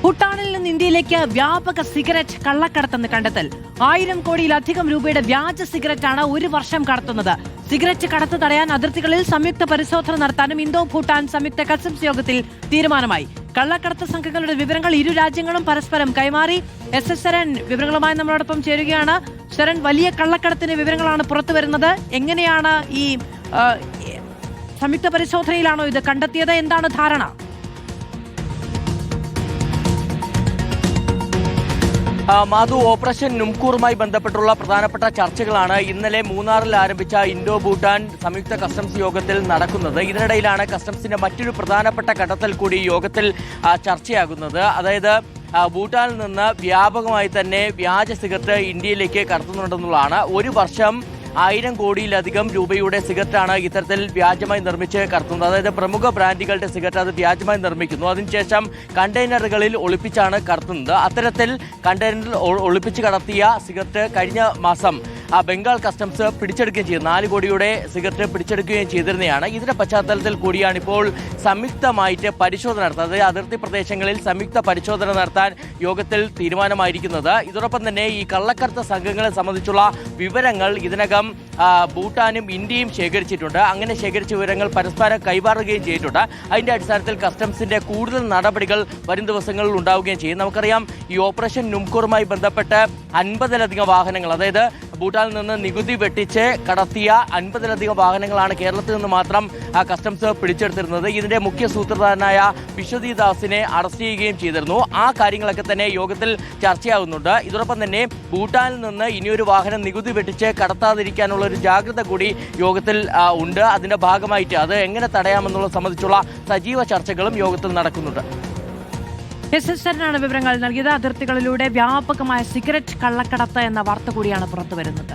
ഭൂട്ടാനിൽ നിന്ന് ഇന്ത്യയിലേക്ക് വ്യാപക സിഗരറ്റ് കള്ളക്കടത്തെന്ന് കണ്ടെത്തൽ. 1000 കോടിയിലധികം രൂപയുടെ വ്യാജ സിഗരറ്റാണ് ഒരു വർഷം കടത്തുന്നത്. സിഗരറ്റ് കടത്ത് തടയാൻ അതിർത്തികളിൽ സംയുക്ത പരിശോധന നടത്താനും ഇന്തോ ഭൂട്ടാൻ സംയുക്ത കസ്റ്റംസ് യോഗത്തിൽ തീരുമാനമായി. കള്ളക്കടത്ത് സംഘങ്ങളുടെ വിവരങ്ങൾ ഇരു രാജ്യങ്ങളും പരസ്പരം കൈമാറി. എസ് ശരൺ വിവരങ്ങളുമായി നമ്മളോടൊപ്പം ചേരുകയാണ്. ശരൺ, വലിയ കള്ളക്കടത്തിന്റെ വിവരങ്ങളാണ് പുറത്തു വരുന്നത്. എങ്ങനെയാണ് ഈ സംയുക്ത പരിശോധനയിലാണോ ഇത് കണ്ടെത്തിയത്? എന്താണ് ധാരണ? മാധു, ഓപ്പറേഷൻ നുംകൂറുമായി ബന്ധപ്പെട്ടുള്ള പ്രധാനപ്പെട്ട ചർച്ചകളാണ് ഇന്നലെ മൂന്നാറിൽ ആരംഭിച്ച ഇന്തോ ഭൂട്ടാൻ സംയുക്ത കസ്റ്റംസ് യോഗത്തിൽ നടക്കുന്നത്. ഇതിനിടയിലാണ് കസ്റ്റംസിന്റെ മറ്റൊരു പ്രധാനപ്പെട്ട കണ്ടെത്തൽ കൂടി യോഗത്തിൽ ചർച്ചയാകുന്നത്. അതായത് ഭൂട്ടാനിൽ നിന്ന് വ്യാപകമായി തന്നെ വ്യാജ സിഗരറ്റ് ഇന്ത്യയിലേക്ക് കടത്തുന്നുണ്ടെന്നുള്ളതാണ്. ഒരു വർഷം 1000 കോടിയിലധികം രൂപയുടെ സിഗരറ്റാണ് ഇത്തരത്തിൽ വ്യാജമായി നിർമ്മിച്ച് കടത്തുന്നത്. അതായത് പ്രമുഖ ബ്രാൻഡുകളുടെ സിഗരറ്റ് അത് വ്യാജമായി നിർമ്മിക്കുന്നു. അതിനുശേഷം കണ്ടെയ്നറുകളിൽ ഒളിപ്പിച്ചാണ് കടത്തുന്നത്. അത്തരത്തിൽ കണ്ടെയ്നറിൽ ഒളിപ്പിച്ച് കടത്തിയ സിഗരറ്റ് കഴിഞ്ഞ മാസം ബംഗാൾ കസ്റ്റംസ് പിടിച്ചെടുക്കുകയും ചെയ്തു. 4 കോടിയുടെ സിഗരറ്റ് പിടിച്ചെടുക്കുകയും ചെയ്തിരുന്നതാണ്. ഇതിന്റെ പശ്ചാത്തലത്തിൽ കൂടിയാണ് ഇപ്പോൾ സംയുക്തമായിട്ട് പരിശോധന നടത്തുന്നത്. അതായത് അതിർത്തി പ്രദേശങ്ങളിൽ സംയുക്ത പരിശോധന നടത്താൻ യോഗത്തിൽ തീരുമാനമായിരിക്കുന്നത്. ഇതോടൊപ്പം തന്നെ ഈ കള്ളക്കടത്ത് സംഘങ്ങളെ സംബന്ധിച്ചുള്ള വിവരങ്ങൾ ഇതിനകം ഭൂട്ടാനും ഇന്ത്യയും ശേഖരിച്ചിട്ടുണ്ട്. അങ്ങനെ ശേഖരിച്ച വിവരങ്ങൾ പരസ്പരം കൈമാറുകയും ചെയ്തിട്ടുണ്ട്. അതിന്റെ അടിസ്ഥാനത്തിൽ കസ്റ്റംസിന്റെ കൂടുതൽ നടപടികൾ വരും ദിവസങ്ങളിൽ ഉണ്ടാവുകയും ചെയ്യും. നമുക്കറിയാം, ഈ ഓപ്പറേഷൻ നുംകൂറുമായി ബന്ധപ്പെട്ട് 50ലധികം വാഹനങ്ങൾ, അതായത് ഭൂട്ടാനിൽ നിന്ന് നികുതി വെട്ടിച്ച് കടത്തിയ 50ലധികം വാഹനങ്ങളാണ് കേരളത്തിൽ നിന്ന് മാത്രം കസ്റ്റംസ് പിടിച്ചെടുത്തിരുന്നത്. ഇതിന്റെ മുഖ്യ സൂത്രധാരനായ വിശ്വജിത് ദാസിനെ അറസ്റ്റ് ചെയ്യുകയും ചെയ്തിരുന്നു. ആ കാര്യങ്ങളൊക്കെ തന്നെ യോഗത്തിൽ ചർച്ചയാകുന്നുണ്ട്. ഇതോടൊപ്പം തന്നെ ഭൂട്ടാനിൽ നിന്ന് ഇനിയൊരു വാഹനം നികുതി വെട്ടിച്ച് കടത്താതിരിക്കാനുള്ള ഒരു ജാഗ്രത കൂടി യോഗത്തിൽ ഉണ്ട്. അതിന്റെ ഭാഗമായിട്ട് അത് എങ്ങനെ തടയാമെന്നുള്ളത് സംബന്ധിച്ചുള്ള സജീവ ചർച്ചകളും യോഗത്തിൽ നടക്കുന്നുണ്ട്. എസ് ശരനാണ് വിവരങ്ങൾ നൽകിയത്. അതിർത്തികളിലൂടെ വ്യാപകമായ സിഗരറ്റ് കള്ളക്കടത്ത് എന്ന വാർത്ത കൂടിയാണ് പുറത്തുവരുന്നത്.